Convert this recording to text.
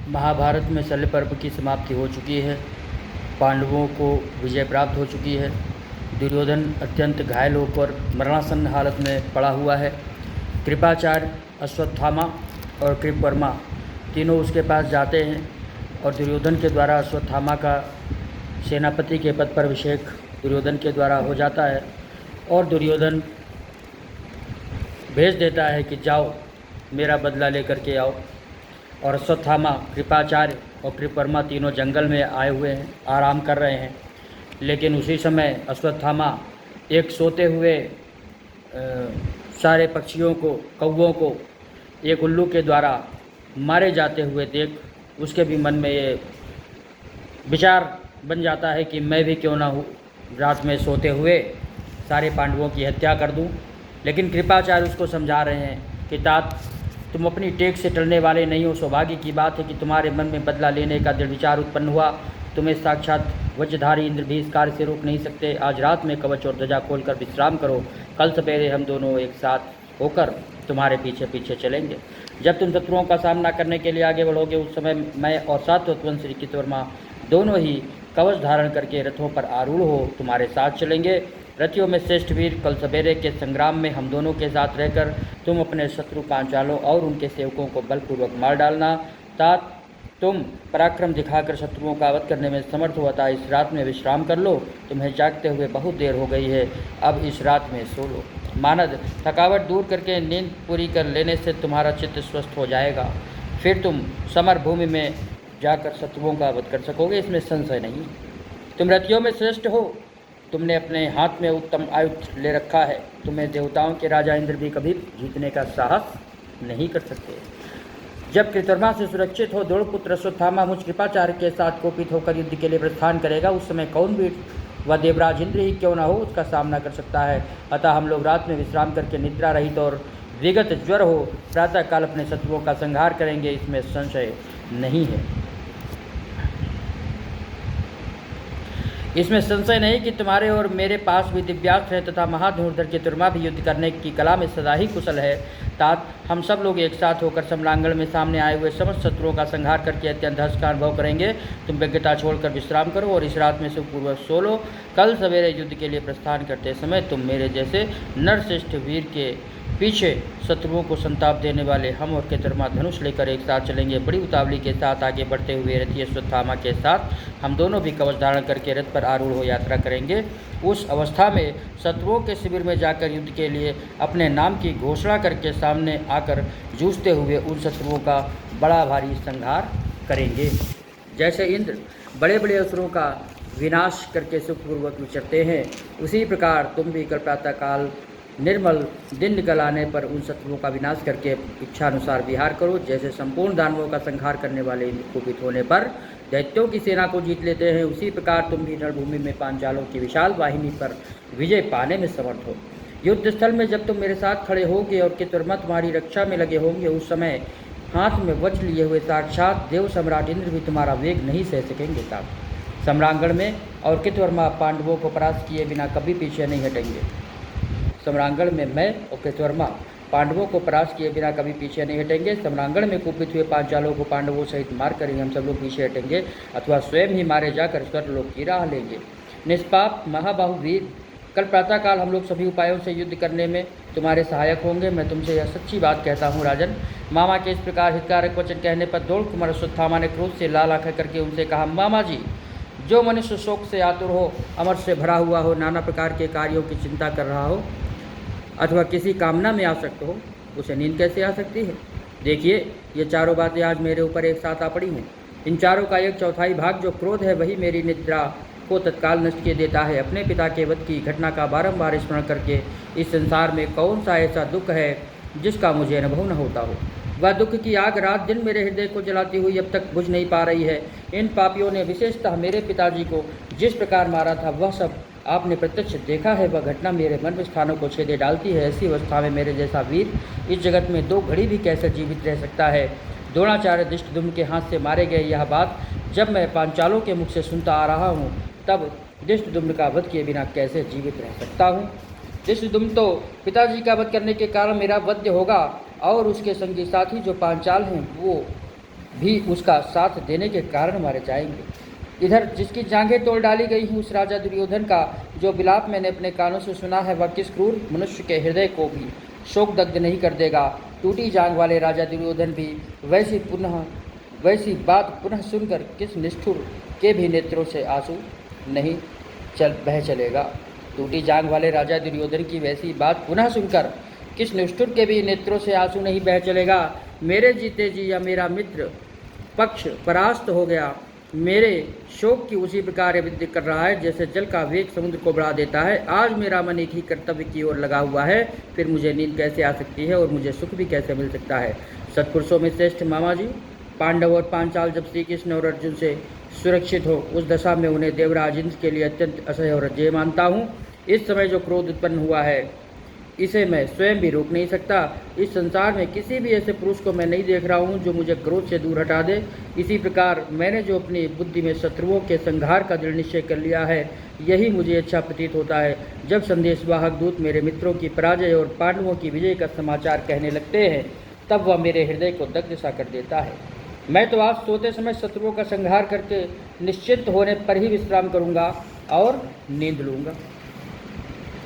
महाभारत में शल्य पर्व की समाप्ति हो चुकी है। पांडवों को विजय प्राप्त हो चुकी है। दुर्योधन अत्यंत घायल होकर मरणासन्न हालत में पड़ा हुआ है। कृपाचार्य, अश्वत्थामा और कृपवर्मा तीनों उसके पास जाते हैं और दुर्योधन के द्वारा अश्वत्थामा का सेनापति के पद पर अभिषेक दुर्योधन के द्वारा हो जाता है और दुर्योधन भेज देता है कि जाओ मेरा बदला लेकर के आओ। और अश्वत्थामा, कृपाचार्य और कृपवर्मा तीनों जंगल में आए हुए हैं, आराम कर रहे हैं। लेकिन उसी समय अश्वत्थामा एक सोते हुए सारे पक्षियों को, कौवों को एक उल्लू के द्वारा मारे जाते हुए देख उसके भी मन में ये विचार बन जाता है कि मैं भी क्यों ना हूँ रात में सोते हुए सारे पांडवों की हत्या कर दूँ। लेकिन कृपाचार्य उसको समझा रहे हैं कि तात, तुम अपनी टेक से टलने वाले नहीं हो। सौभाग्य की बात है कि तुम्हारे मन में बदला लेने का दृढ़ विचार उत्पन्न हुआ। तुम्हें साक्षात वज्रधारी इंद्र भी इस कार्य से रोक नहीं सकते। आज रात में कवच और ध्वजा खोलकर विश्राम करो। कल सवेरे हम दोनों एक साथ होकर तुम्हारे पीछे पीछे चलेंगे। जब तुम शत्रुओं का सामना करने के लिए आगे बढ़ोगे उस समय मैं और सात्वतवन श्री कृतवर्मा दोनों ही कवच धारण करके रथों पर आरूढ़ हो तुम्हारे साथ चलेंगे। रथियों में श्रेष्ठ वीर, कल सवेरे के संग्राम में हम दोनों के साथ रहकर तुम अपने शत्रु पांचालों और उनके सेवकों को बलपूर्वक मार डालना। तात, तुम पराक्रम दिखाकर शत्रुओं का वध करने में समर्थ हो, अतः इस रात में विश्राम कर लो। तुम्हें जागते हुए बहुत देर हो गई है, अब इस रात में सो लो। मानद, थकावट दूर करके नींद पूरी कर लेने से तुम्हारा चित्त स्वस्थ हो जाएगा। फिर तुम समर भूमि में जाकर शत्रुओं का वध कर सकोगे, इसमें संशय नहीं। तुम रथियों में श्रेष्ठ हो, तुमने अपने हाथ में उत्तम आयुध ले रखा है। तुम्हें देवताओं के राजा इंद्र भी कभी जीतने का साहस नहीं कर सकते। जब कृतवर्मा से सुरक्षित हो द्रोणपुत्र अश्वत्थामा मुझ कृपाचार्य के साथ कोपित होकर युद्ध के लिए प्रस्थान करेगा, उस समय कौन वीर व देवराज इंद्र ही क्यों न हो उसका सामना कर सकता है। अतः हम लोग रात में विश्राम करके निद्रा रहित और विगत ज्वर हो प्रातःकाल अपने शत्रुओं का संहार करेंगे, इसमें संशय नहीं है। इसमें संशय नहीं कि तुम्हारे और मेरे पास भी दिव्यास्त्र है तथा महाधनुर्धर कृतवर्मा भी युद्ध करने की कला में सदा ही कुशल है। तात, हम सब लोग एक साथ होकर सम्रांगण में सामने आए हुए समस्त शत्रुओं का संहार करके अत्यंत हर्ष का अनुभव करेंगे। तुम व्यग्रता छोड़कर विश्राम करो और इस रात में सुखपूर्वक सो लो। कल सवेरे युद्ध के लिए प्रस्थान करते समय तुम मेरे जैसे नरश्रेष्ठ वीर के पीछे शत्रुओं को संताप देने वाले हम और कृतवर्मा धनुष लेकर एक साथ चलेंगे। बड़ी उतावली के साथ आगे बढ़ते हुए रथी अश्वत्थामा के साथ हम दोनों भी कवच धारण करके रथ पर आरूढ़ हो यात्रा करेंगे। उस अवस्था में शत्रुओं के शिविर में जाकर युद्ध के लिए अपने नाम की घोषणा करके सामने आकर जूझते हुए उन शत्रुओं का बड़ा भारी संहार करेंगे। जैसे इंद्र बड़े बड़े असुरों का विनाश करके सुखपूर्वक विचरते हैं, उसी प्रकार तुम भी कल प्रातःकाल निर्मल दिन निकल आने पर उन शत्रुओं का विनाश करके इच्छानुसार विहार करो। जैसे संपूर्ण दानवों का संहार करने वाले इंद्र कुपित होने पर दैत्यों की सेना को जीत लेते हैं, उसी प्रकार तुम भी रणभूमि में पांचालों की विशाल वाहिनी पर विजय पाने में समर्थ हो। युद्ध स्थल में जब तुम मेरे साथ खड़े होगे और कृतवर्मा तुम्हारी रक्षा में लगे होंगे, उस समय हाथ में वज्र लिए हुए साक्षात देव सम्राट इंद्र भी तुम्हारा वेग नहीं सह सकेंगे। साहब, सम्रांगण में और कृतवर्मा पांडवों को परास्त किए बिना कभी पीछे नहीं हटेंगे। सम्रांगण में मैं और कृतवर्मा पांडवों को परास्त किए बिना कभी पीछे नहीं हटेंगे। सम्रांगण में कुपित हुए पांचालों को पांडवों सहित मार कर ही हम सब लोग पीछे हटेंगे अथवा स्वयं ही मारे जाकर स्वर्गलोक की राह लेंगे। निष्पाप महाबाहु वीर, कल प्रातःकाल हम लोग सभी उपायों से युद्ध करने में तुम्हारे सहायक होंगे। मैं तुमसे यह सच्ची बात कहता हूँ राजन। मामा के इस प्रकार हितकारक वचन कहने पर द्रोण कुमार अश्वत्थामा ने क्रोध से लाल आंखें करके उनसे कहा, मामा जी, जो मनुष्य शोक से आतुर हो, अमर से भरा हुआ हो, नाना प्रकार के कार्यों की चिंता कर रहा हो अथवा किसी कामना में आसक्त हो, उसे नींद कैसे आ सकती है। देखिए, ये चारों बातें आज मेरे ऊपर एक साथ आ पड़ी हैं। इन चारों का एक चौथाई भाग जो क्रोध है वही मेरी निद्रा को तत्काल नष्ट किए देता है। अपने पिता के वध की घटना का बारंबार स्मरण करके इस संसार में कौन सा ऐसा दुख है जिसका मुझे अनुभव न होता हो। वह दुख की आग रात दिन मेरे हृदय को जलाती हुई अब तक बुझ नहीं पा रही है। इन पापियों ने विशेषतः मेरे पिताजी को जिस प्रकार मारा था वह सब आपने प्रत्यक्ष देखा है। वह घटना मेरे मन स्थानों को छेदे डालती है। ऐसी अवस्था में मेरे जैसा वीर इस जगत में 2 घड़ी भी कैसे जीवित रह सकता है। द्रोणाचार्य धृष्टद्युम्न के हाथ से मारे गए यह बात जब मैं पांचालों के मुख से सुनता आ रहा हूँ, तब धृष्टद्युम्न का वध किए बिना कैसे जीवित रह सकता हूँ। धृष्टद्युम्न तो पिताजी का वध करने के कारण मेरा वध्य होगा और उसके संगी साथी जो पांचाल हैं वो भी उसका साथ देने के कारण मारे जाएंगे। इधर जिसकी जांघें तोड़ डाली गई हैं उस राजा दुर्योधन का जो विलाप मैंने अपने कानों से सुना है वह किस क्रूर मनुष्य के हृदय को भी शोकदग्ध नहीं कर देगा। टूटी जांघ वाले राजा दुर्योधन भी वैसी बात पुनः सुनकर किस निष्ठुर के भी नेत्रों से आंसू नहीं बह चलेगा। टूटी जांघ वाले राजा दुर्योधन की वैसी बात पुनः सुनकर किस निष्ठुर के भी नेत्रों से आंसू नहीं बह चलेगा। मेरे जीते जी या मेरा मित्र पक्ष परास्त हो गया, मेरे शोक की उसी प्रकार वृद्धि कर रहा है जैसे जल का वेग समुद्र को बढ़ा देता है। आज मेरा मन एक ही कर्तव्य की ओर लगा हुआ है, फिर मुझे नींद कैसे आ सकती है और मुझे सुख भी कैसे मिल सकता है। सत्पुरुषों में श्रेष्ठ मामा जी, पांडव और पांचाल जब श्री कृष्ण और अर्जुन से सुरक्षित हो उस दशा में उन्हें देवराज इंद्र के लिए अत्यंत असह्य और अजेय मानता हूँ। इस समय जो क्रोध उत्पन्न हुआ है इसे मैं स्वयं भी रोक नहीं सकता। इस संसार में किसी भी ऐसे पुरुष को मैं नहीं देख रहा हूँ जो मुझे क्रोध से दूर हटा दे। इसी प्रकार मैंने जो अपनी बुद्धि में शत्रुओं के संहार का दृढ़ निश्चय कर लिया है यही मुझे अच्छा प्रतीत होता है। जब संदेशवाहक दूत मेरे मित्रों की पराजय और पांडवों की विजय का समाचार कहने लगते हैं तब वह मेरे हृदय को दग्ध सा कर देता है। मैं तो आज सोते समय शत्रुओं का संहार करके निश्चिंत होने पर ही विश्राम करूँगा और नींद लूँगा।